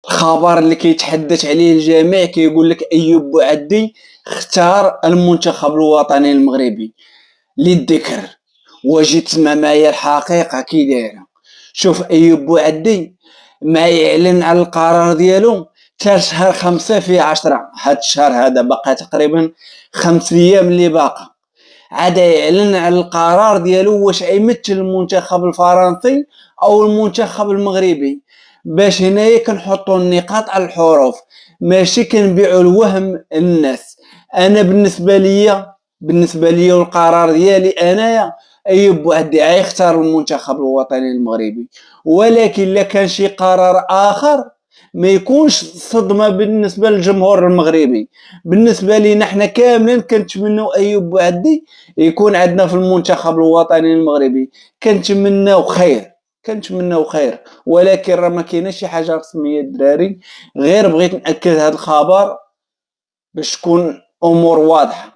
الخبر اللي كيتحدث عليه الجميع كيقول لك أيوب بوعدي اختار المنتخب الوطني المغربي للذكر. واجي تسمع معايا الحقيقة كي دايرة. شوف أيوب بوعدي ما يعلن على القرار ديالو تا شهر 5/10. هاد الشهر هذا باقي تقريبا 5 ايام اللي باقا، عاد يعلن على القرار ديالو واش يمثل المنتخب الفرنسي او المنتخب المغربي. باش هنايا كنحطوا النقاط على الحروف، ماشي كنبيعوا الوهم للناس. انا بالنسبه ليا والقرار ديالي انايا ايوب بوعدي غيختار المنتخب الوطني المغربي. ولكن الا كان شي قرار اخر ما يكونش صدمه بالنسبه للجمهور المغربي. بالنسبه لينا حنا كاملين كنتمنوا ايوب بوعدي يكون عندنا في المنتخب الوطني المغربي. كنتمناو خير، ولكن راه ما كايناش شي حاجه رسميه الدراري. غير بغيت ناكد هذا الخبر باش تكون امور واضحه.